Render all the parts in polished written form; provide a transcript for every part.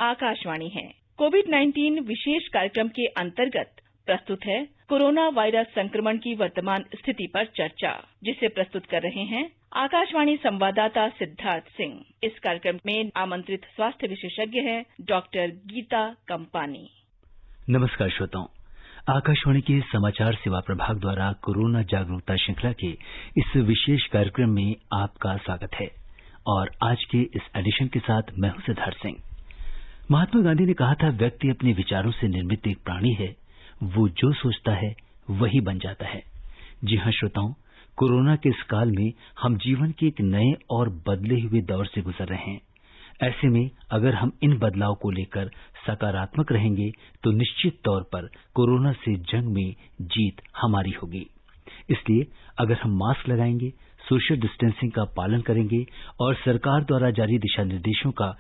आकाशवाणी है। कोविड-19 विशेष कार्यक्रम के अंतर्गत प्रस्तुत है कोरोना वायरस संक्रमण की वर्तमान स्थिति पर चर्चा, जिसे प्रस्तुत कर रहे हैं आकाशवाणी संवाददाता सिद्धार्थ सिंह। इस कार्यक्रम में आमंत्रित स्वास्थ्य विशेषज्ञ है डॉक्टर गीता कंपानी। नमस्कार श्रोताओं, आकाशवाणी के समाचार सेवा प्रभाग द्वारा कोरोना जागरूकता श्रृंखला के इस विशेष कार्यक्रम में आपका स्वागत है। और आज के इस एडिशन के साथ मैं हूं सिद्धार्थ सिंह। महात्मा गांधी ने कहा था, व्यक्ति अपने विचारों से निर्मित एक प्राणी है, वो जो सोचता है वही बन जाता है। जी हां श्रोताओं, कोरोना के इस काल में हम जीवन के एक नए और बदले हुए दौर से गुजर रहे हैं। ऐसे में अगर हम इन बदलाव को लेकर सकारात्मक रहेंगे तो निश्चित तौर पर कोरोना से जंग में जीत हमारी होगी। इसलिए अगर हम मास्क लगाएंगे, सोशल डिस्टेंसिंग का पालन करेंगे और सरकार द्वारा जारी दिशा निर्देशों का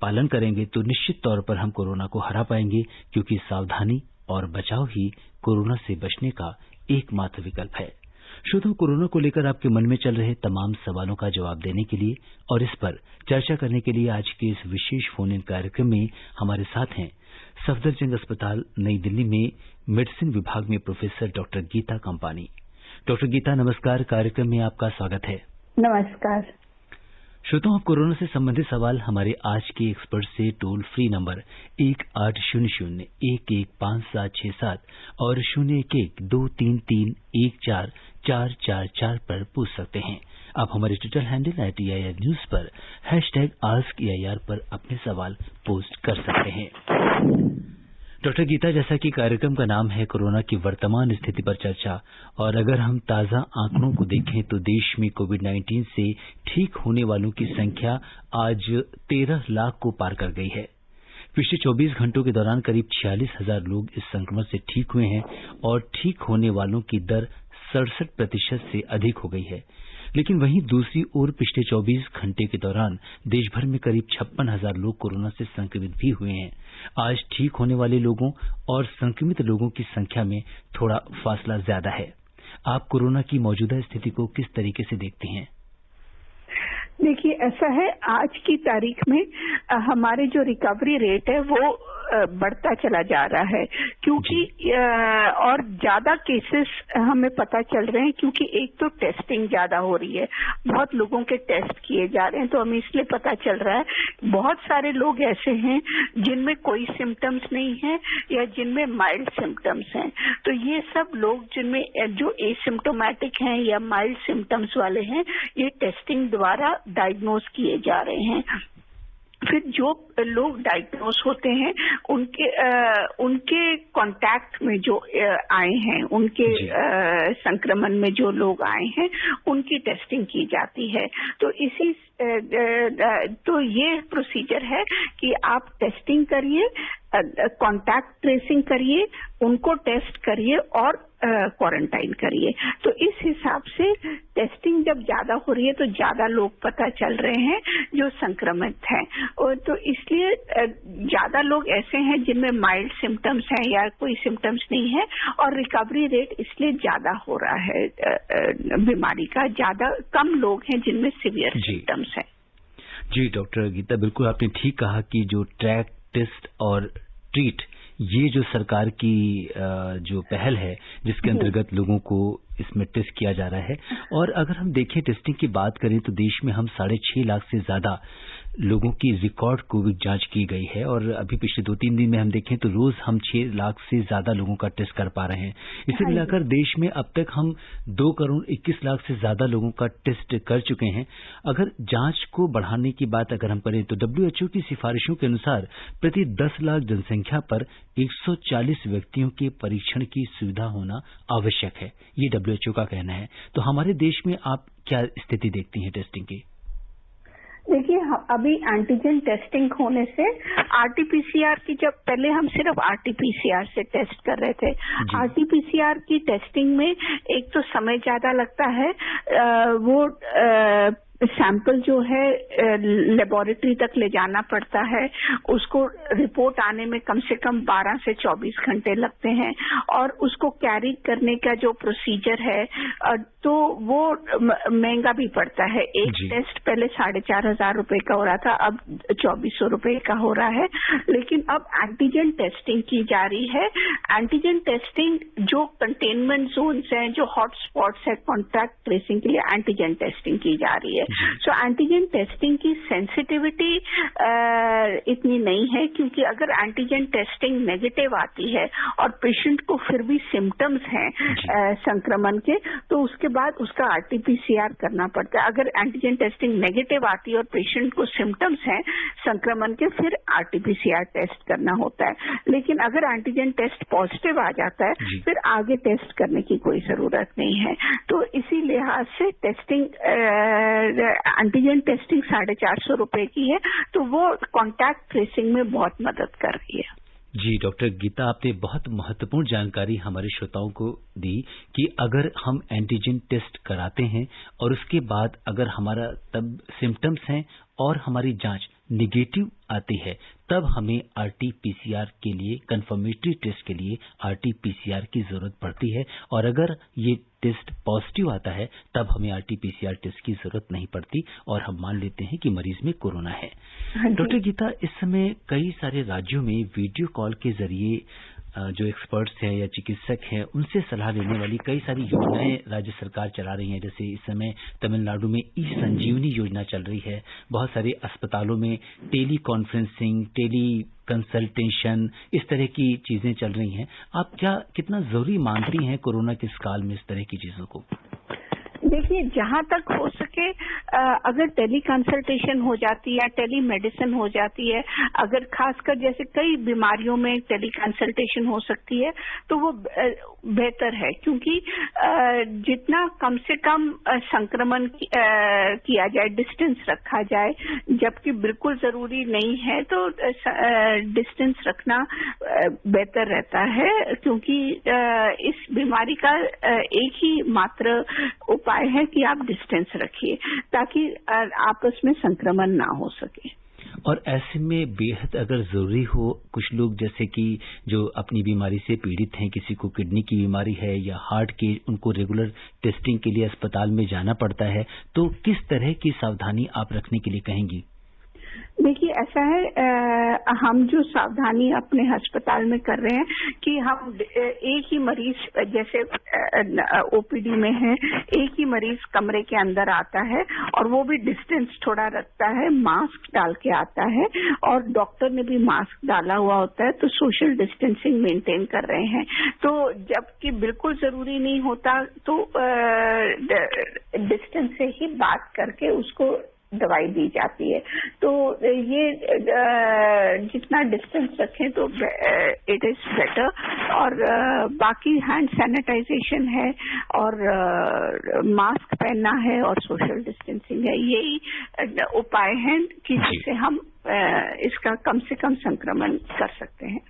पालन करेंगे तो निश्चित तौर पर हम कोरोना को हरा पाएंगे, क्योंकि सावधानी और बचाव ही कोरोना से बचने का एकमात्र विकल्प है। श्रोताओं, कोरोना को लेकर आपके मन में चल रहे तमाम सवालों का जवाब देने के लिए और इस पर चर्चा करने के लिए आज के इस विशेष फोन इन कार्यक्रम में हमारे साथ हैं सफदरजंग अस्पताल नई दिल्ली में मेडिसिन विभाग में professor doctor Geeta Kampani. Doctor Geeta नमस्कार, कार्यक्रम में आपका स्वागत है। नमस्कार श्रोताओं, आप कोरोना से संबंधित सवाल हमारे आज के एक्सपर्ट से टोल फ्री नंबर 1800-115767 और 0112331444 पर पूछ सकते हैं। आप हमारे ट्विटर हैंडल @AIR न्यूज पर #AskAIR पर अपने सवाल पोस्ट कर सकते हैं। डॉक्टर गीता, जैसा कि कार्यक्रम का नाम है कोरोना की वर्तमान स्थिति पर चर्चा, और अगर हम ताजा आंकड़ों को देखें तो देश में कोविड-19 से ठीक होने वालों की संख्या आज 13 लाख को पार कर गई है। पिछले 24 घंटों के दौरान करीब 46,000 लोग इस संक्रमण से ठीक हुए हैं और ठीक होने वालों की दर 67% से अधिक हो गई है। लेकिन वहीं दूसरी ओर पिछले 24 घंटे के दौरान देश भर में करीब 56,000 लोग कोरोना से संक्रमित भी हुए हैं। आज ठीक होने वाले लोगों और संक्रमित लोगों की संख्या में थोड़ा फासला ज्यादा है। आप कोरोना की मौजूदा स्थिति को किस तरीके से देखते हैं? देखिए, ऐसा है, आज की तारीख में हमारे जो रिकवरी रेट है वो बढ़ता चला जा रहा है, क्योंकि और ज्यादा केसेस हमें पता चल रहे हैं, क्योंकि एक तो टेस्टिंग ज्यादा हो रही है, बहुत लोगों के टेस्ट किए जा रहे हैं, तो हमें इसलिए पता चल रहा है बहुत सारे लोग ऐसे हैं जिनमें कोई सिम्टम्स नहीं है या जिनमें माइल्ड सिम्टम्स हैं। तो ये सब लोग जिनमें जो एसिम्टोमेटिक हैं या माइल्ड सिम्टम्स वाले हैं, ये टेस्टिंग द्वारा डायग्नोज किए जा रहे हैं। फिर जो लोग डायग्नोस होते हैं उनके कांटेक्ट में जो आए हैं, उनके संक्रमण में जो लोग आए हैं, उनकी टेस्टिंग की जाती है। तो तो ये प्रोसीजर है कि आप टेस्टिंग करिए, कांटेक्ट ट्रेसिंग करिए, उनको टेस्ट करिए और क्वारंटाइन करिए। तो इस हिसाब से टेस्टिंग जब ज्यादा हो रही है तो ज्यादा लोग पता चल रहे हैं जो संक्रमित हैं, और तो इसलिए ज्यादा लोग ऐसे हैं जिनमें माइल्ड सिम्टम्स हैं या कोई सिम्टम्स नहीं है, और रिकवरी रेट इसलिए ज्यादा हो रहा है बीमारी का। ज्यादा कम लोग हैं जिनमें सीवियर सिम्टम्स हैं। जी डॉक्टर गीता, बिल्कुल आपने ठीक कहा कि जो ट्रैक, टेस्ट और ट्रीट, ये जो सरकार की जो पहल है जिसके अंतर्गत लोगों को इसमें टेस्ट किया जा रहा है, और अगर हम देखें टेस्टिंग की बात करें तो देश में हम 6.5 लाख से ज्यादा लोगों की रिकॉर्ड कोविड जांच की गई है, और अभी पिछले 2-3 दिन में हम देखें तो रोज हम 6 लाख से ज्यादा लोगों का टेस्ट कर पा रहे हैं। इसे मिलाकर देश में अब तक हम 2,21,00,000 से ज्यादा लोगों का टेस्ट कर चुके हैं। अगर जांच को बढ़ाने की बात अगर हम करें तो WHO की सिफारिशों के अनुसार प्रति 10 लाख जनसंख्या पर 140 व्यक्तियों के परीक्षण की सुविधा होना आवश्यक है, ये WHO का कहना है। तो हमारे देश में आप क्या स्थिति देखती हैं टेस्टिंग की? देखिए, अभी एंटीजन टेस्टिंग होने से RT-PCR की, जब पहले हम सिर्फ RT-PCR से टेस्ट कर रहे थे, RT-PCR की टेस्टिंग में एक तो समय ज्यादा लगता है, वो सैंपल जो है लेबोरेटरी तक ले जाना पड़ता है, उसको रिपोर्ट आने में कम से कम 12 से 24 घंटे लगते हैं, और उसको कैरी करने का जो प्रोसीजर है तो वो महंगा भी पड़ता है। एक टेस्ट पहले 4,500 रुपए का हो रहा था, अब 2,400 रुपए का हो रहा है। लेकिन अब एंटीजन टेस्टिंग की जा रही है। एंटीजन टेस्टिंग जो कंटेनमेंट जोन्स हैं, जो हॉट स्पॉट्स है, कॉन्टैक्ट ट्रेसिंग के लिए एंटीजन टेस्टिंग की जा रही है। सो एंटीजन टेस्टिंग की सेंसिटिविटी इतनी नहीं है, क्योंकि अगर एंटीजन टेस्टिंग नेगेटिव आती है और पेशेंट को फिर भी सिम्टम्स हैं संक्रमण के, तो उसके बाद उसका आरटीपीसीआर करना पड़ता है। अगर एंटीजन टेस्टिंग नेगेटिव आती है और पेशेंट को सिम्टम्स हैं संक्रमण के, फिर आरटीपीसीआर टेस्ट करना होता है। लेकिन अगर एंटीजन टेस्ट पॉजिटिव आ जाता है, फिर आगे टेस्ट करने की कोई जरूरत नहीं है। तो इसी लिहाज से टेस्टिंग, एंटीजन टेस्टिंग 450 रुपए की है, तो वो कॉन्टैक्ट ट्रेसिंग में बहुत मदद कर रही है। जी डॉक्टर गीता, आपने बहुत महत्वपूर्ण जानकारी हमारे श्रोताओं को दी कि अगर हम एंटीजन टेस्ट कराते हैं और उसके बाद अगर हमारा तब सिम्टम्स हैं और हमारी जांच निगेटिव आती है, तब हमें आरटीपीसीआर के लिए, कंफर्मेटरी टेस्ट के लिए आरटीपीसीआर की जरूरत पड़ती है, और अगर ये टेस्ट पॉजिटिव आता है तब हमें आरटीपीसीआर टेस्ट की जरूरत नहीं पड़ती और हम मान लेते हैं कि मरीज में कोरोना है। डॉक्टर गीता, इस समय कई सारे राज्यों में वीडियो कॉल के जरिए जो एक्सपर्ट्स हैं या चिकित्सक हैं उनसे सलाह लेने वाली कई सारी योजनाएं राज्य सरकार चला रही है। जैसे इस समय तमिलनाडु में ई संजीवनी योजना चल रही है। बहुत सारे अस्पतालों में टेली कॉन्फ्रेंसिंग, टेली कंसल्टेशन, इस तरह की चीजें चल रही हैं। आप कितना जरूरी मानती हैं कोरोना के इस काल में इस तरह की चीजों को? देखिए, जहां तक हो सके अगर टेली कंसल्टेशन हो जाती है, टेली मेडिसिन हो जाती है, अगर खासकर जैसे कई बीमारियों में टेली कंसल्टेशन हो सकती है, तो वो बेहतर है, क्योंकि जितना कम से कम संक्रमण किया जाए, डिस्टेंस रखा जाए, जबकि बिल्कुल जरूरी नहीं है तो डिस्टेंस रखना बेहतर रहता है, क्योंकि इस बीमारी का एक ही मात्र उपाय है कि आप डिस्टेंस रखिए ताकि आपस में संक्रमण ना हो सके। और ऐसे में बेहद अगर जरूरी हो, कुछ लोग जैसे कि जो अपनी बीमारी से पीड़ित हैं, किसी को किडनी की बीमारी है या हार्ट की, उनको रेगुलर टेस्टिंग के लिए अस्पताल में जाना पड़ता है, तो किस तरह की सावधानी आप रखने के लिए कहेंगी? देखिए, ऐसा है, हम जो सावधानी अपने अस्पताल में कर रहे हैं कि हम एक ही मरीज, जैसे ओपीडी में है, एक ही मरीज कमरे के अंदर आता है और वो भी डिस्टेंस थोड़ा रखता है, मास्क डाल के आता है और डॉक्टर ने भी मास्क डाला हुआ होता है, तो सोशल डिस्टेंसिंग मेंटेन कर रहे हैं। तो जबकि बिल्कुल जरूरी नहीं होता तो डिस्टेंस से ही बात करके उसको दवाई दी जाती है। तो ये जितना डिस्टेंस रखें तो इट इज बेटर। और बाकी हैंड सैनिटाइजेशन है और मास्क पहनना है और सोशल डिस्टेंसिंग है, यही उपाय हैं कि जिससे हम इसका कम से कम संक्रमण कर सकते हैं।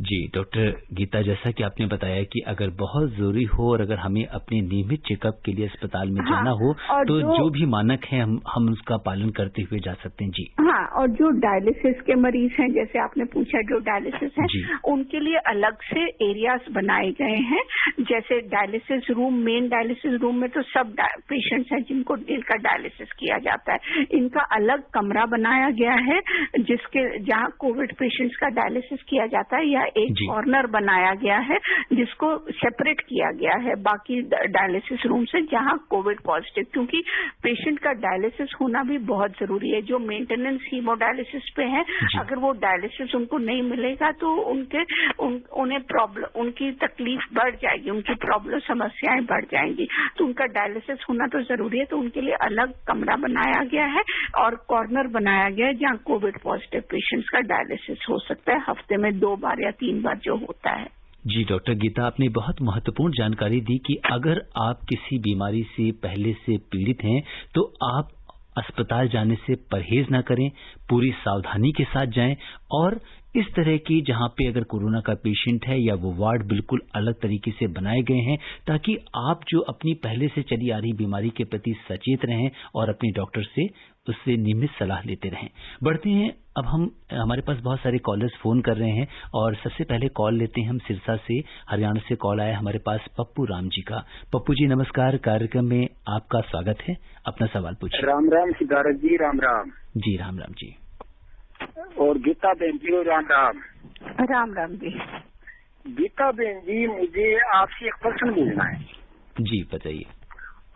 जी डॉक्टर गीता, जैसा कि आपने बताया कि अगर बहुत जरूरी हो और अगर हमें अपने नियमित चेकअप के लिए अस्पताल में जाना हो तो जो भी मानक है हम उसका पालन करते हुए जा सकते हैं। जी हाँ, और जो डायलिसिस के मरीज हैं, जैसे आपने पूछा, जो डायलिसिस हैं उनके लिए अलग से एरियाज बनाए गए हैं। जैसे dialysis room, main dialysis room में तो सब पेशेंट्स हैं जिनका डायलिसिस किया जाता है, इनका अलग कमरा बनाया गया है जहाँ कोविड पेशेंट्स का डायलिसिस किया जाता है, या एक कॉर्नर बनाया गया है जिसको सेपरेट किया गया है बाकी डायलिसिस रूम से, जहां कोविड पॉजिटिव, क्योंकि पेशेंट का डायलिसिस होना भी बहुत जरूरी है। जो मेंटेनेंस हीमोडायलिसिस पे है, अगर वो डायलिसिस उनको नहीं मिलेगा तो उन्हें प्रॉब्लम, उनकी तकलीफ बढ़ जाएगी, उनकी प्रॉब्लम, समस्याएं बढ़ जाएंगी। तो उनका डायलिसिस होना तो जरूरी है, तो उनके लिए अलग कमरा बनाया गया है और कॉर्नर बनाया गया है जहाँ कोविड पॉजिटिव पेशेंट्स का डायलिसिस हो सकता है, हफ्ते में 2 बार या 3 बार जो होता है। जी डॉक्टर गीता, आपने बहुत महत्वपूर्ण जानकारी दी कि अगर आप किसी बीमारी से पहले से पीड़ित हैं तो आप अस्पताल जाने से परहेज न करें, पूरी सावधानी के साथ जाएं और इस तरह की जहां पे अगर कोरोना का पेशेंट है या वो वार्ड बिल्कुल अलग तरीके से बनाए गए हैं ताकि आप जो अपनी पहले से चली आ रही बीमारी के प्रति सचेत रहें और अपने डॉक्टर से उससे नियमित सलाह लेते रहें। बढ़ते हैं, अब हमारे पास बहुत सारे कॉलर्स फोन कर रहे हैं और सबसे पहले कॉल लेते हैं हम सिरसा से। हरियाणा से कॉल आया हमारे पास पप्पू राम जी का। पप्पू जी नमस्कार, कार्यक्रम में आपका स्वागत है, अपना सवाल पूछिए। राम राम सिद्धार्थ जी, राम राम जी। राम राम जी। और गीता बहन जी को राम राम। राम राम जी। गीता बहन जी, मुझे आपसे एक प्रश्न पूछना है। जी बताइए।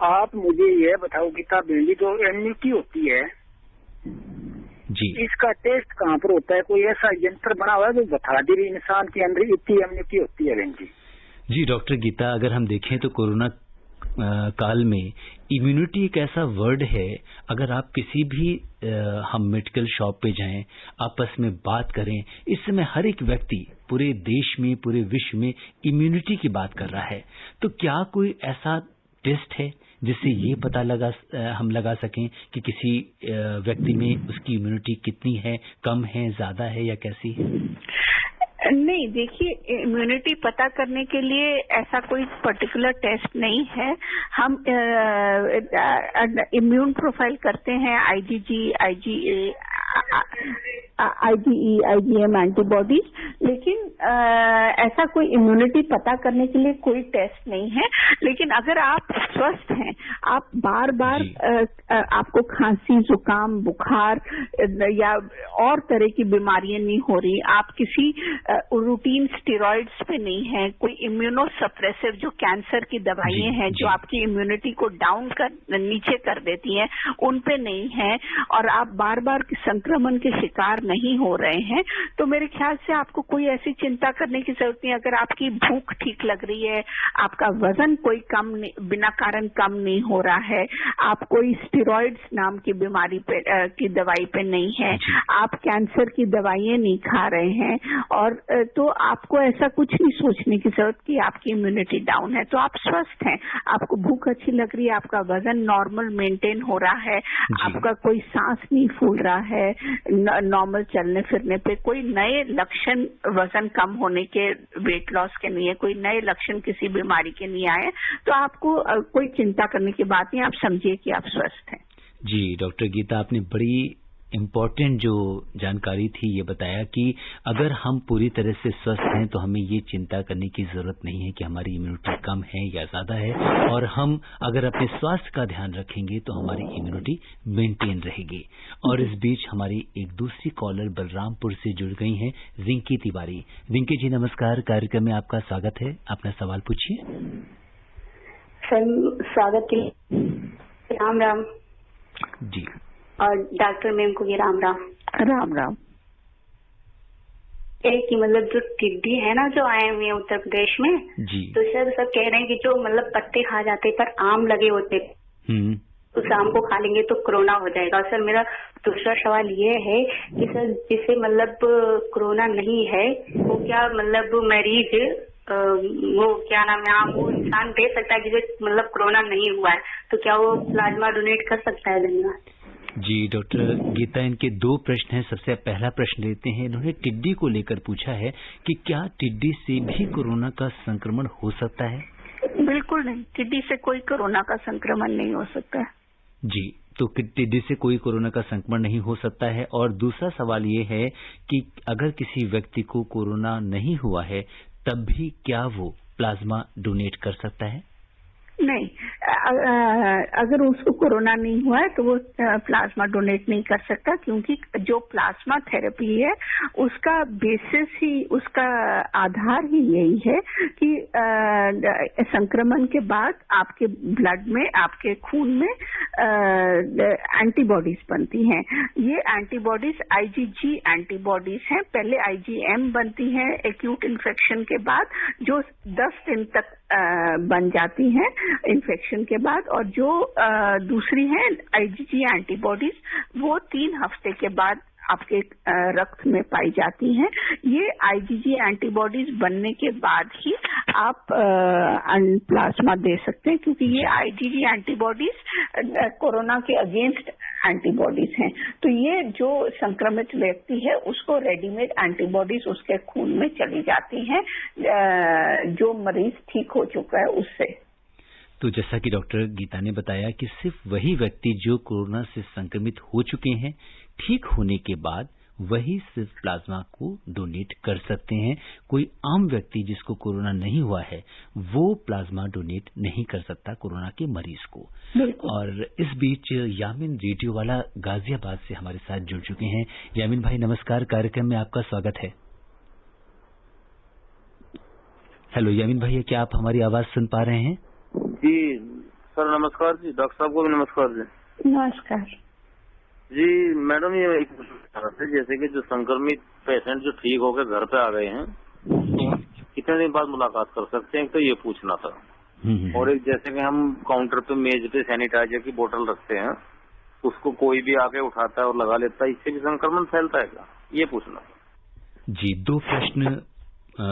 आप मुझे यह बताओ गीता बहन जी, जो इम्यूनिटी होती है जी, इसका टेस्ट कहाँ पर होता है? कोई ऐसा यंत्र बना हुआ है जो बता दे इंसान के अंदर इतनी इम्यूनिटी होती है? बहन जी जी डॉक्टर गीता, अगर हम देखें तो कोरोना काल में इम्यूनिटी एक ऐसा वर्ड है, अगर आप किसी भी हम मेडिकल शॉप पे जाएं, आपस में बात करें, इस समय हर एक व्यक्ति पूरे देश में, पूरे विश्व में इम्यूनिटी की बात कर रहा है। तो क्या कोई ऐसा टेस्ट है जिससे ये पता हम लगा सकें कि किसी व्यक्ति में उसकी इम्यूनिटी कितनी है, कम है, ज्यादा है या कैसी है? नहीं, देखिए, इम्यूनिटी पता करने के लिए ऐसा कोई पर्टिकुलर टेस्ट नहीं है। हम इम्यून प्रोफाइल करते हैं, IgG, IgA, IgE, IgM antibodies, लेकिन ऐसा कोई इम्यूनिटी पता करने के लिए कोई टेस्ट नहीं है। लेकिन अगर आप स्वस्थ हैं, आप बार बार आपको खांसी, जुकाम, बुखार या और तरह की बीमारियां नहीं हो रही, आप किसी रूटीन स्टेरॉइड्स पे नहीं है, कोई इम्यूनो सप्रेसिव जो कैंसर की दवाइयां हैं जो आपकी इम्यूनिटी को डाउन नीचे कर देती हैं, उन पे नहीं है, और आप बार बार संक्रमण के शिकार नहीं हो रहे हैं, तो मेरे ख्याल से आपको कोई ऐसी चिंता करने की जरूरत नहीं। अगर आपकी भूख ठीक लग रही है, आपका वजन कोई बिना कारण कम नहीं हो रहा है, आप कोई स्टेरॉइड्स नाम की बीमारी पे की दवाई पे नहीं है, आप कैंसर की दवाइयां नहीं खा रहे हैं, और तो आपको ऐसा कुछ नहीं सोचने की जरूरत कि आपकी इम्यूनिटी डाउन है। तो आप स्वस्थ हैं, आपको भूख अच्छी लग रही है, आपका वजन नॉर्मल मेंटेन हो रहा है, आपका कोई सांस नहीं फूल रहा है, नॉर्मल चलने फिरने पे कोई नए लक्षण वजन कम होने के, वेट लॉस के नहीं है, कोई नए लक्षण किसी बीमारी के नहीं आए, तो आपको कोई चिंता करने की बात नहीं। आप समझिए कि आप स्वस्थ हैं। जी डॉक्टर गीता, आपने बड़ी इम्पोर्टेंट जो जानकारी थी ये बताया कि अगर हम पूरी तरह से स्वस्थ हैं तो हमें ये चिंता करने की जरूरत नहीं है कि हमारी इम्यूनिटी कम है या ज्यादा है, और हम अगर अपने स्वास्थ्य का ध्यान रखेंगे तो हमारी इम्यूनिटी मेंटेन रहेगी। और इस बीच हमारी एक दूसरी कॉलर बलरामपुर से जुड़ गई हैं, रिंकी तिवारी। रिंकी जी नमस्कार, कार्यक्रम में आपका स्वागत है, अपना सवाल पूछिए। सर स्वागत के लिए राम राम जी, और डॉक्टर मैम को भी राम राम। राम राम। एक कि मतलब जो टिड्डी है ना जो आए हुए हैं उत्तर प्रदेश में जी, तो सर सब कह रहे हैं कि जो मतलब पत्ते खा जाते पर आम लगे होते उस आम को खा लेंगे तो कोरोना हो जाएगा। सर मेरा दूसरा सवाल ये है कि सर जिसे मतलब कोरोना नहीं है वो क्या मतलब मरीज वो क्या नाम है वो इंसान दे सकता है जिसे मतलब कोरोना नहीं हुआ है, तो क्या वो प्लाज्मा डोनेट कर सकता है? धन्यवाद। जी डॉक्टर गीता, इनके दो प्रश्न हैं। सबसे पहला प्रश्न लेते हैं, इन्होंने टिड्डी को लेकर पूछा है कि क्या टिड्डी से भी कोरोना का संक्रमण हो सकता है? बिल्कुल नहीं, टिड्डी से कोई कोरोना का संक्रमण नहीं हो सकता। जी, तो टिड्डी से कोई कोरोना का संक्रमण नहीं हो सकता है। और दूसरा सवाल ये है कि अगर किसी व्यक्ति को कोरोना नहीं हुआ है तब भी क्या वो प्लाज्मा डोनेट कर सकता है? नहीं, अगर उसको कोरोना नहीं हुआ है तो वो प्लाज्मा डोनेट नहीं कर सकता, क्योंकि जो प्लाज्मा थेरेपी है उसका बेसिस ही, उसका आधार ही यही है कि संक्रमण के बाद आपके ब्लड में, आपके खून में एंटीबॉडीज बनती हैं। ये एंटीबॉडीज IgG एंटीबॉडीज हैं। पहले IgM बनती हैं एक्यूट इन्फेक्शन के बाद, जो 10 दिन तक बन जाती हैं इन्फेक्शन के बाद, और जो दूसरी है IgG एंटीबॉडीज वो 3 हफ्ते के बाद आपके रक्त में पाई जाती हैं। ये IgG एंटीबॉडीज बनने के बाद ही आप प्लाज्मा दे सकते हैं, क्योंकि ये IgG एंटीबॉडीज कोरोना के अगेंस्ट एंटीबॉडीज हैं। तो ये जो संक्रमित व्यक्ति है उसको रेडीमेड एंटीबॉडीज उसके खून में चली जाती हैं जो मरीज ठीक हो चुका है उससे। तो जैसा कि डॉक्टर गीता ने बताया कि सिर्फ वही व्यक्ति जो कोरोना से संक्रमित हो चुके हैं, ठीक होने के बाद वही सिर्फ प्लाज्मा को डोनेट कर सकते हैं। कोई आम व्यक्ति जिसको कोरोना नहीं हुआ है वो प्लाज्मा डोनेट नहीं कर सकता कोरोना के मरीज को। और इस बीच यामिन रेडियो वाला गाजियाबाद से हमारे साथ जुड़ चुके हैं। यामिन भाई नमस्कार, कार्यक्रम में आपका स्वागत है। हेलो यामिन भाई, क्या आप हमारी आवाज सुन पा रहे हैं? जी सर नमस्कार जी, डॉक्टर साहब को भी नमस्कार जी। नमस्कार जी मैडम, ये एक जैसे कि जो संक्रमित पेशेंट जो ठीक होकर घर पे आ गए हैं तो कितने दिन बाद मुलाकात कर सकते हैं, तो ये पूछना था। और एक जैसे कि हम काउंटर पे मेज पे सैनिटाइजर की बोतल रखते हैं, उसको कोई भी आके उठाता है और लगा लेता है, इससे भी संक्रमण फैलता है क्या, ये पूछना था। जी, 2 प्रश्न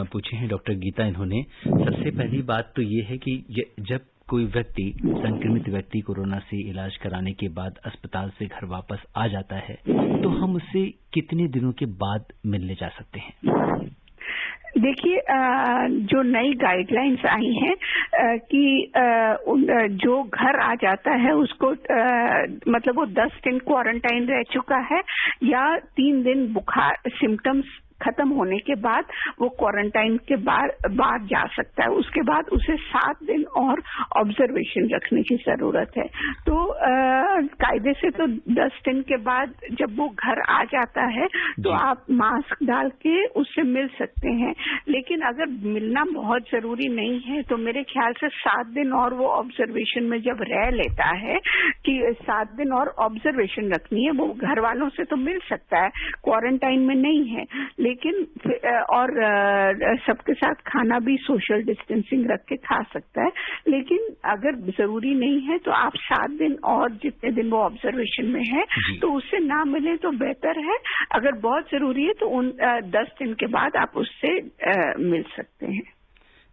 पूछे हैं डॉक्टर गीता इन्होंने। सबसे पहली बात तो ये है कि जब कोई व्यक्ति संक्रमित व्यक्ति कोरोना से इलाज कराने के बाद अस्पताल से घर वापस आ जाता है तो हम उससे कितने दिनों के बाद मिलने जा सकते हैं? देखिए, जो नई गाइडलाइंस आई हैं कि जो घर आ जाता है उसको मतलब वो 10 दिन क्वारंटाइन रह चुका है या 3 दिन बुखार सिम्टम्स खत्म होने के बाद वो क्वारंटाइन के बाद जा सकता है। उसके बाद उसे 7 दिन और ऑब्जर्वेशन रखने की जरूरत है। तो कायदे से तो 10 दिन के बाद जब वो घर आ जाता है तो आप मास्क डाल के उससे मिल सकते हैं, लेकिन अगर मिलना बहुत जरूरी नहीं है तो मेरे ख्याल से 7 दिन और वो ऑब्जर्वेशन में जब रह लेता है कि 7 दिन और ऑब्जर्वेशन रखनी है, वो घर वालों से तो मिल सकता है, क्वारंटाइन में नहीं है, लेकिन और सबके साथ खाना भी सोशल डिस्टेंसिंग रख के खा सकता है। लेकिन अगर जरूरी नहीं है तो आप 7 दिन और जितने दिन वो ऑब्जर्वेशन में है तो उससे ना मिले तो बेहतर है। अगर बहुत जरूरी है तो उन 10 दिन के बाद आप उससे मिल सकते हैं।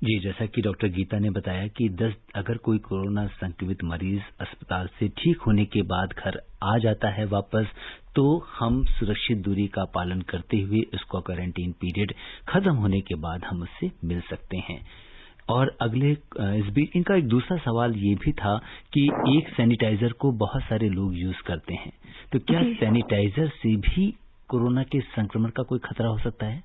जी, जैसा कि डॉक्टर गीता ने बताया कि अगर कोई कोरोना संक्रमित मरीज अस्पताल से ठीक होने के बाद घर आ जाता है वापस, तो हम सुरक्षित दूरी का पालन करते हुए उसका क्वारंटीन पीरियड खत्म होने के बाद हम उससे मिल सकते हैं। और अगले इस बीच इनका एक दूसरा सवाल ये भी था कि एक सैनिटाइजर को बहुत सारे लोग यूज करते हैं, तो क्या सैनिटाइजर से भी कोरोना के संक्रमण का कोई खतरा हो सकता है?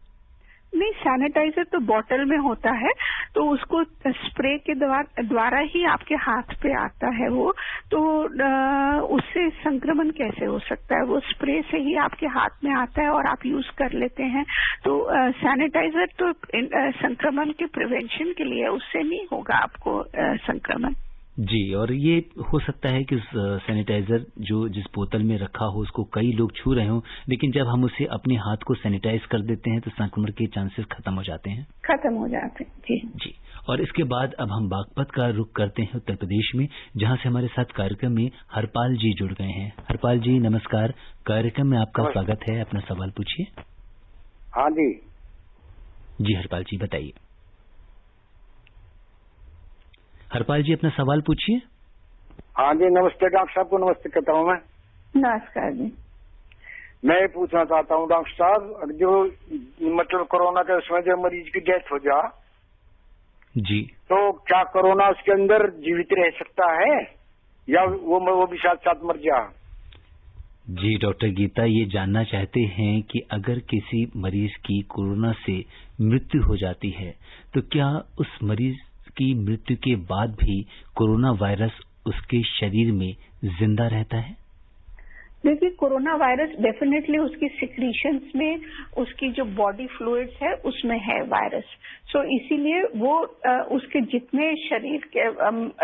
नहीं, सैनिटाइजर तो बॉटल में होता है, तो उसको स्प्रे के द्वारा ही आपके हाथ पे आता है वो, तो उससे संक्रमण कैसे हो सकता है? वो स्प्रे से ही आपके हाथ में आता है और आप यूज कर लेते हैं। तो सैनिटाइजर तो संक्रमण के प्रिवेंशन के लिए, उससे नहीं होगा आपको संक्रमण। जी, और ये हो सकता है कि सैनिटाइजर जो जिस बोतल में रखा हो उसको कई लोग छू रहे हों, लेकिन जब हम उसे अपने हाथ को सैनिटाइज कर देते हैं तो संक्रमण के चांसेस खत्म हो जाते हैं। जी। और इसके बाद अब हम बागपत का रुख करते हैं उत्तर प्रदेश में, जहां से हमारे साथ कार्यक्रम में हरपाल जी जुड़ गए हैं। हरपाल जी नमस्कार, कार्यक्रम में आपका स्वागत है, अपना सवाल पूछिए। हाँ जी। जी हरपाल जी बताइए। हरपाल जी अपना सवाल पूछिए। हाँ जी, नमस्ते डॉक्टर साहब को नमस्ते कहता हूँ मैं। नमस्कार जी। मैं ये पूछना चाहता हूँ डॉक्टर साहब, जो मतलब कोरोना के उसमें जो मरीज की डेथ हो जा जी, तो क्या कोरोना उसके अंदर जीवित रह सकता है या वो भी साथ साथ मर जा? जी डॉक्टर गीता ये जानना चाहते हैं कि अगर किसी मरीज की कोरोना से मृत्यु हो जाती है तो क्या उस मरीज की मृत्यु के बाद भी कोरोना वायरस उसके शरीर में जिंदा रहता है? देखिए, कोरोना वायरस डेफिनेटली उसकी सिक्रीशंस में, उसकी जो बॉडी फ्लूइड्स है उसमें है वायरस। सो इसीलिए वो उसके जितने शरीर के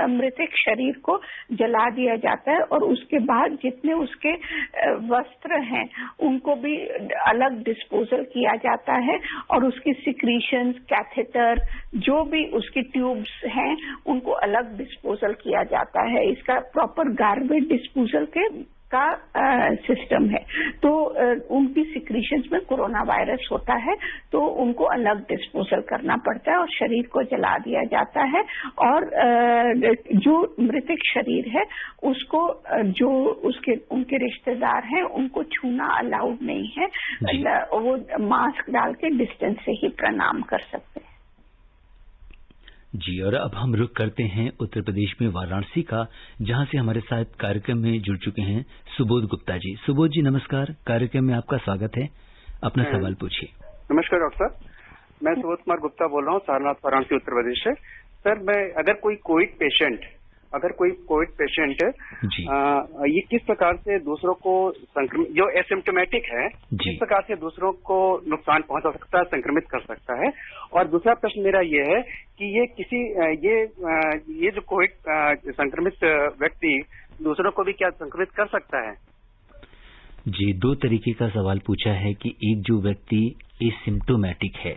मृतक शरीर को जला दिया जाता है और उसके बाद जितने उसके वस्त्र हैं उनको भी अलग डिस्पोजल किया जाता है और उसकी सिक्रीशंस, कैथेटर, जो भी उसकी ट्यूब्स हैं उनको अलग डिस्पोजल किया जाता है। इसका प्रॉपर गार्बेज डिस्पोजल के का सिस्टम है, तो उनकी सिक्रीशंस में कोरोना वायरस होता है, तो उनको अलग डिस्पोजल करना पड़ता है और शरीर को जला दिया जाता है। और जो मृतक शरीर है उसको जो उनके रिश्तेदार हैं उनको छूना अलाउड नहीं है, वो मास्क डाल के डिस्टेंस से ही प्रणाम कर सकते हैं। जी, और अब हम रुख करते हैं उत्तर प्रदेश में वाराणसी का, जहां से हमारे साथ कार्यक्रम में जुड़ चुके हैं सुबोध गुप्ता जी। सुबोध जी नमस्कार, कार्यक्रम में आपका स्वागत है, अपना सवाल पूछिए। नमस्कार डॉक्टर साहब, मैं सुबोध कुमार गुप्ता बोल रहा हूँ, सारनाथ वाराणसी उत्तर प्रदेश से। सर, मैं अगर कोई कोविड पेशेंट ये किस प्रकार से दूसरों को संक्रमित, जो एसिम्प्टोमेटिक है, किस प्रकार से दूसरों को नुकसान पहुंचा सकता है, संक्रमित कर सकता है? और दूसरा प्रश्न मेरा ये है कि ये जो कोविड संक्रमित व्यक्ति दूसरों को भी क्या संक्रमित कर सकता है? जी, दो तरीके का सवाल पूछा है कि एक जो व्यक्ति एसिम्प्टोमेटिक है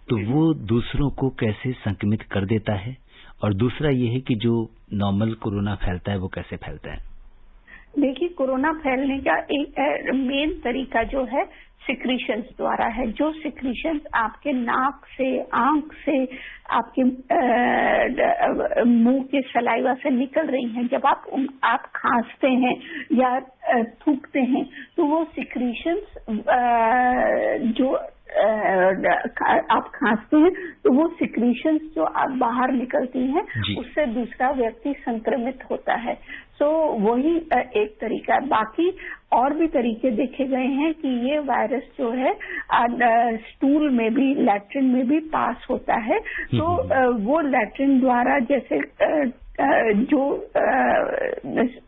तो वो दूसरों को कैसे संक्रमित कर देता है, और दूसरा ये है कि जो नॉर्मल कोरोना फैलता है वो कैसे फैलता है। देखिए, कोरोना फैलने का एक मेन तरीका जो है सिक्रीशंस द्वारा है। जो सिक्रीशंस आपके नाक से, आंख से, आपके मुंह के सलाइवा से निकल रही हैं, जब आप खांसते हैं या थूकते हैं, तो वो सिक्रीशंस जो आप खांसते हैं तो वो सिक्रीशंस जो आप बाहर निकलती हैं उससे दूसरा व्यक्ति संक्रमित होता है। सो वही एक तरीका है। बाकी और भी तरीके देखे गए हैं कि ये वायरस जो है स्टूल में भी, लैट्रिन में भी पास होता है। तो वो लैट्रिन द्वारा जैसे जो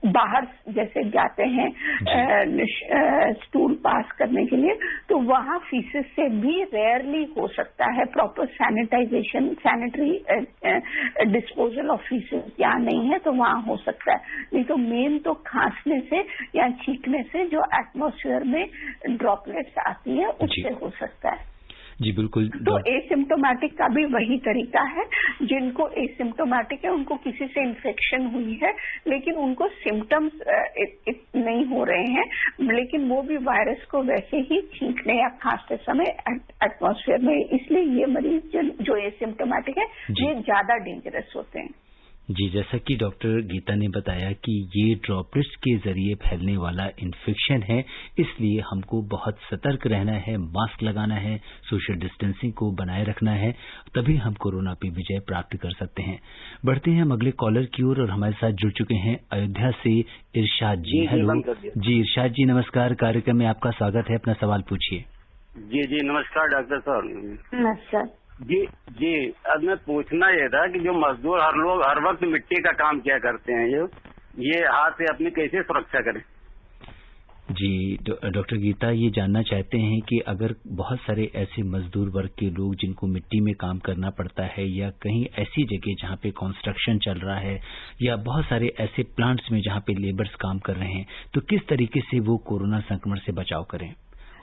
बाहर जैसे जाते हैं स्टूल पास करने के लिए, तो वहाँ फीसेस से भी रेयरली हो सकता है। Proper sanitisation, sanitary disposal of faeces यहाँ नहीं है तो वहाँ हो सकता है। नहीं तो मेन तो खांसने से या छींकने से जो एटमॉस्फेयर में ड्रॉपलेट्स आती है उससे हो सकता है। जी बिल्कुल। तो एसिम्प्टोमेटिक का भी वही तरीका है। जिनको एसिम्प्टोमेटिक है उनको किसी से इन्फेक्शन हुई है लेकिन उनको सिम्टम्स नहीं हो रहे हैं, लेकिन वो भी वायरस को वैसे ही छींकने या खांसते समय एटमॉस्फेयर में, इसलिए ये मरीज जो एसिम्प्टोमेटिक है ये ज्यादा डेंजरस होते हैं। जी, जैसा कि डॉक्टर गीता ने बताया कि ये ड्रॉपलेट्स के जरिए फैलने वाला इन्फेक्शन है, इसलिए हमको बहुत सतर्क रहना है, मास्क लगाना है, सोशल डिस्टेंसिंग को बनाए रखना है, तभी हम कोरोना पे विजय प्राप्त कर सकते हैं। बढ़ते हैं हम अगले कॉलर की ओर और हमारे साथ जुड़ चुके हैं अयोध्या से इरशाद जी। हेलो जी इरशाद जी नमस्कार, कार्यक्रम में आपका स्वागत है, अपना सवाल पूछिए। जी नमस्कार डॉक्टर साहब। नमस्कार जी अब मैं पूछना ये था कि जो मजदूर हर वक्त मिट्टी का काम किया करते हैं, ये हाथ से अपनी कैसे सुरक्षा करें? जी डॉक्टर गीता ये जानना चाहते हैं कि अगर बहुत सारे ऐसे मजदूर वर्ग के लोग जिनको मिट्टी में काम करना पड़ता है या कहीं ऐसी जगह जहाँ पे कंस्ट्रक्शन चल रहा है या बहुत सारे ऐसे प्लांट्स में जहाँ पे लेबर्स काम कर रहे हैं, तो किस तरीके से वो कोरोना संक्रमण से बचाव करें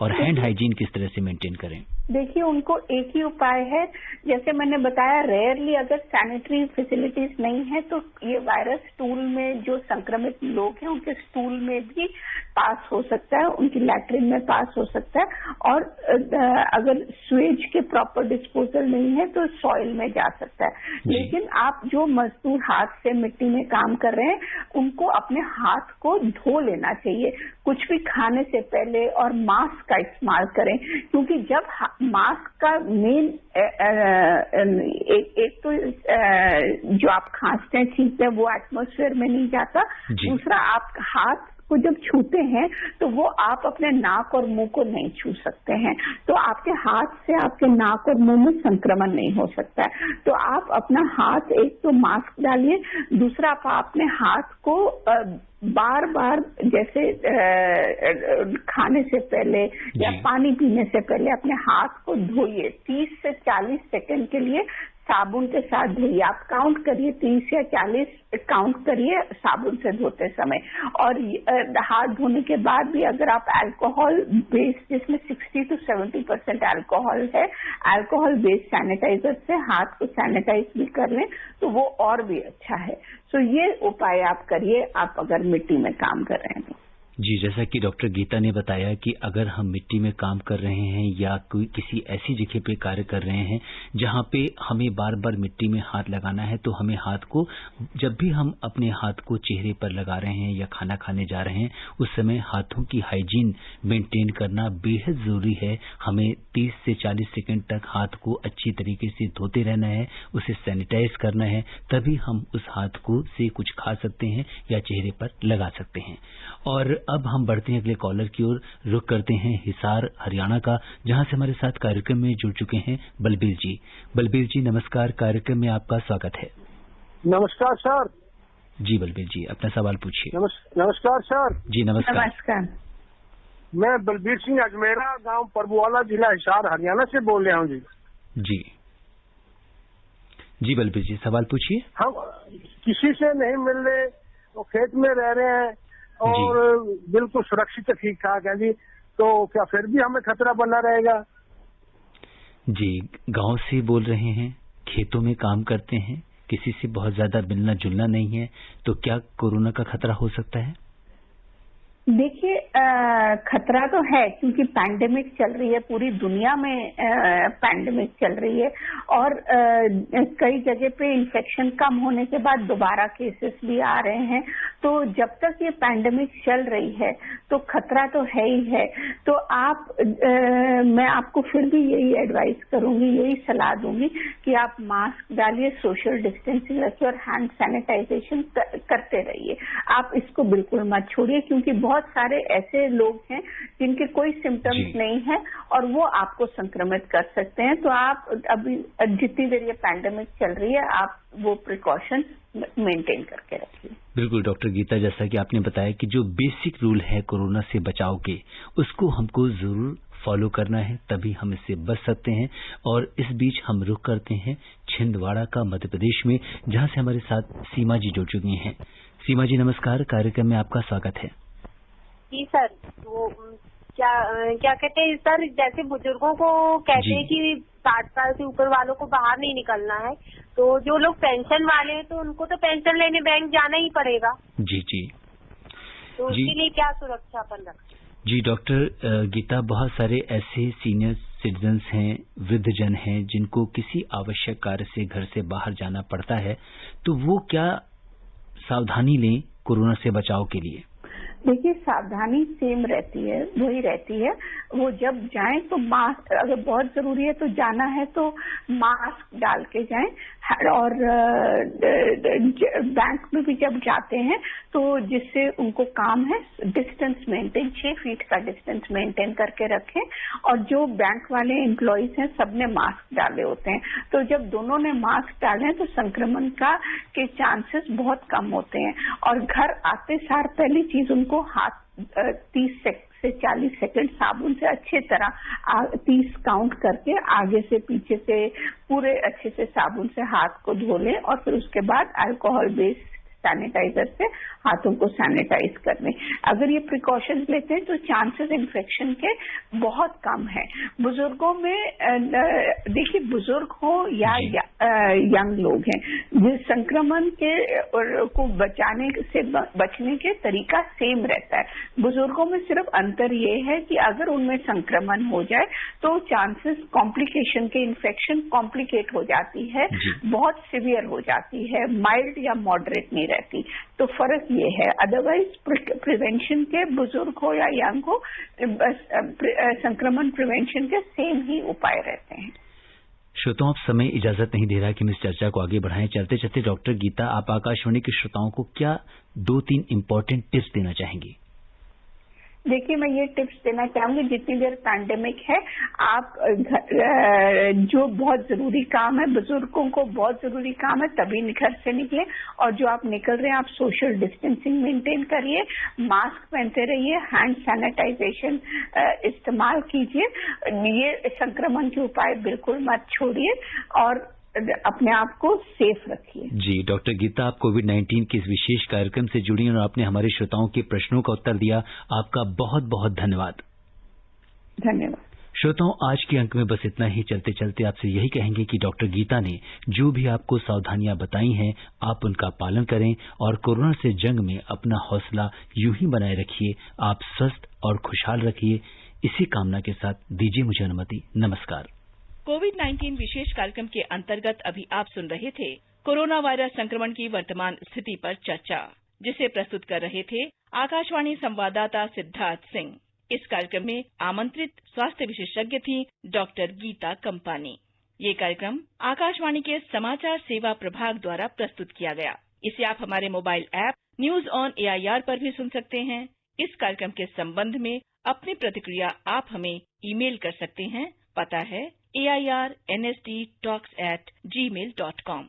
और हैंड हाइजीन किस तरह से मेंटेन करें? देखिए, उनको एक ही उपाय है, जैसे मैंने बताया, रेयरली अगर सैनिटरी फैसिलिटीज नहीं है तो ये वायरस स्टूल में जो संक्रमित लोग हैं उनके स्टूल में भी पास हो सकता है, उनकी लैट्रिन में पास हो सकता है, और अगर स्वेज के प्रॉपर डिस्पोजल नहीं है तो सॉइल में जा सकता है। लेकिन आप जो मजदूर हाथ से मिट्टी में काम कर रहे हैं उनको अपने हाथ को धो लेना चाहिए कुछ भी खाने से पहले, और मास्क का इस्तेमाल करें, क्योंकि जब मास्क का मेन एक तो जो आप खांसते हैं, छींकते हैं, वो एटमॉस्फेयर में नहीं जाता। दूसरा, आप हाथ को जब छूते हैं तो वो आप अपने नाक और मुंह को नहीं छू सकते हैं, तो आपके हाथ से आपके नाक और मुंह में संक्रमण नहीं हो सकता है। तो आप अपना हाथ, एक तो मास्क डालिए, दूसरा आप अपने हाथ को बार बार जैसे खाने से पहले या पानी पीने से पहले अपने हाथ को धोइए, 30 से 40 सेकंड के लिए साबुन के साथ धोइए। आप काउंट करिए, 30 या 40 काउंट करिए साबुन से धोते समय। और हाथ धोने के बाद भी अगर आप अल्कोहल बेस्ड, जिसमें 60 to 70% अल्कोहल है, अल्कोहल बेस्ड सैनिटाइजर से हाथ को सैनिटाइज भी कर लें तो वो और भी अच्छा है। सो ये उपाय आप करिए, आप अगर मिट्टी में काम कर रहे हैं। जी, जैसा कि डॉक्टर गीता ने बताया कि अगर हम मिट्टी में काम कर रहे हैं या कोई किसी ऐसी जगह पे कार्य कर रहे हैं जहां पे हमें बार बार मिट्टी में हाथ लगाना है, तो हमें हाथ को, जब भी हम अपने हाथ को चेहरे पर लगा रहे हैं या खाना खाने जा रहे हैं, उस समय हाथों की हाइजीन मेंटेन करना बेहद जरूरी है। हमें 30 से 40 सेकंड तक हाथ को अच्छी तरीके से धोते रहना है, उसे सैनिटाइज करना है, तभी हम उस हाथ को से कुछ खा सकते हैं या चेहरे पर लगा सकते हैं। और अब हम बढ़ते हैं अगले कॉलर की ओर, रुख करते हैं हिसार हरियाणा का, जहां से हमारे साथ कार्यक्रम में जुड़ चुके हैं बलबीर जी। बलबीर जी नमस्कार, कार्यक्रम में आपका स्वागत है। नमस्कार सर। जी बलबीर जी, अपना सवाल पूछिए। नमस्कार सर। जी नमस्कार। नमस्कार। मैं बलबीर सिंह अजमेरा, गांव परबुआला, जिला हिसार, हरियाणा से बोल रहा हूँ जी। जी जी बलबीर जी, सवाल पूछिए। हम किसी से नहीं मिल रहे, तो खेत में रह रहे हैं और बिल्कुल सुरक्षित ठीक ठाक है जी, तो क्या फिर भी हमें खतरा बना रहेगा? जी, गांव से बोल रहे हैं, खेतों में काम करते हैं, किसी से बहुत ज्यादा मिलना जुलना नहीं है, तो क्या कोरोना का खतरा हो सकता है? देखिए, खतरा तो है क्योंकि पैंडेमिक चल रही है, पूरी दुनिया में पैंडेमिक चल रही है और कई जगह पे इन्फेक्शन कम होने के बाद दोबारा केसेस भी आ रहे हैं। तो जब तक ये पैंडेमिक चल रही है तो खतरा तो है ही है। तो मैं आपको फिर भी यही एडवाइस करूंगी, यही सलाह दूंगी कि आप मास्क डालिए, सोशल डिस्टेंसिंग रखिए और हैंड सैनिटाइजेशन करते रहिए। आप इसको बिल्कुल मत छोड़िए क्योंकि बहुत सारे ऐसे लोग हैं जिनके कोई सिम्टम्स नहीं है और वो आपको संक्रमित कर सकते हैं। तो आप अभी जितनी देर ये पैंडेमिक चल रही है, आप वो प्रिकॉशन मेंटेन करके रखिए। बिल्कुल डॉक्टर गीता, जैसा कि आपने बताया कि जो बेसिक रूल है कोरोना से बचाव के, उसको हमको जरूर फॉलो करना है, तभी हम इससे बच सकते हैं। और इस बीच हम रुख करते हैं छिंदवाड़ा का, मध्य प्रदेश में, जहां से हमारे साथ सीमा जी जुड़ चुकी हैं। सीमा जी नमस्कार, कार्यक्रम में आपका स्वागत है। जी सर, वो क्या कहते हैं सर, जैसे बुजुर्गों को कहते हैं कि 60 साल से ऊपर वालों को बाहर नहीं निकलना है, तो जो लोग पेंशन वाले हैं तो उनको तो पेंशन लेने बैंक जाना ही पड़ेगा। जी जी, तो उसके लिए क्या सुरक्षा अपन रखें? जी डॉक्टर गीता, बहुत सारे ऐसे सीनियर सिटीजन्स हैं, वृद्धजन हैं, जिनको किसी आवश्यक कार्य से घर से बाहर जाना पड़ता है, तो वो क्या सावधानी लें कोरोना से बचाव के लिए? देखिए, सावधानी सेम रहती है, वही रहती है। वो जब जाएं तो मास्क, अगर बहुत जरूरी है तो जाना है तो मास्क डाल के जाएं। और बैंक में भी जब जाते हैं तो जिससे उनको काम है डिस्टेंस मेंटेन, 6 फीट का डिस्टेंस मेंटेन करके रखें। और जो बैंक वाले एम्प्लॉइज हैं, सबने मास्क डाले होते हैं, तो जब दोनों ने मास्क डाले हैं तो संक्रमण के चांसेस बहुत कम होते हैं। और घर आते सार पहली चीज उनको हाथ 30 से 40 सेकंड साबुन से अच्छे तरह 30 काउंट करके आगे से पीछे से पूरे अच्छे से साबुन से हाथ को धो लें और फिर उसके बाद अल्कोहल बेस्ड सैनिटाइजर से हाथों को सैनिटाइज करने। अगर ये प्रिकॉशंस लेते हैं तो चांसेस इन्फेक्शन के बहुत कम है। बुजुर्गों में देखिए, बुजुर्ग हो या यंग लोग हैं, जिस संक्रमण को बचने के तरीका सेम रहता है। बुजुर्गों में सिर्फ अंतर ये है कि अगर उनमें संक्रमण हो जाए तो चांसेस कॉम्प्लिकेशन के, इन्फेक्शन कॉम्प्लिकेट हो जाती है, बहुत सीवियर हो जाती है, माइल्ड या मॉडरेट नहीं रहती। तो फर्क ये है। अदरवाइज प्रिवेंशन के, बुजुर्ग हो या यंग हो, संक्रमण प्रिवेंशन के सेम ही उपाय रहते हैं। श्रोताओं, अब समय इजाजत नहीं दे रहा कि हम इस चर्चा को आगे बढ़ाएं। चलते चलते डॉक्टर गीता, आप आकाशवाणी के श्रोताओं को क्या 2-3 इम्पोर्टेंट टिप्स देना चाहेंगी? देखिए, मैं ये टिप्स देना चाहूंगी, जितनी देर पैंडेमिक है आप जो बहुत जरूरी काम है, बुजुर्गों को बहुत जरूरी काम है, तभी घर से निकले। और जो आप निकल रहे हैं आप सोशल डिस्टेंसिंग मेंटेन करिए, मास्क पहनते रहिए, हैंड सैनिटाइजेशन इस्तेमाल कीजिए। ये संक्रमण के उपाय बिल्कुल मत छोड़िए और अपने आप को सेफ रखिए। जी डॉक्टर गीता, आप कोविड-19 के इस विशेष कार्यक्रम से जुड़ी और आपने हमारे श्रोताओं के प्रश्नों का उत्तर दिया, आपका बहुत बहुत धन्यवाद। धन्यवाद। श्रोताओं, आज के अंक में बस इतना ही। चलते चलते आपसे यही कहेंगे कि डॉक्टर गीता ने जो भी आपको सावधानियां बताई हैं, आप उनका पालन करें और कोरोना से जंग में अपना हौसला यूं ही बनाए रखिए। आप स्वस्थ और खुशहाल रखिए। इसी कामना के साथ दीजिए मुझे अनुमति। नमस्कार। कोविड-19 विशेष कार्यक्रम के अंतर्गत अभी आप सुन रहे थे कोरोना वायरस संक्रमण की वर्तमान स्थिति पर चर्चा, जिसे प्रस्तुत कर रहे थे आकाशवाणी संवाददाता सिद्धार्थ सिंह। इस कार्यक्रम में आमंत्रित स्वास्थ्य विशेषज्ञ थी डॉक्टर गीता कंपानी। ये कार्यक्रम आकाशवाणी के समाचार सेवा प्रभाग द्वारा प्रस्तुत किया गया। इसे आप हमारे mobile app news on AIR पर भी सुन सकते हैं। इस कार्यक्रम के संबंध में अपनी प्रतिक्रिया आप हमें ईमेल कर सकते हैं। पता है AIRNSDtalks@gmail.com।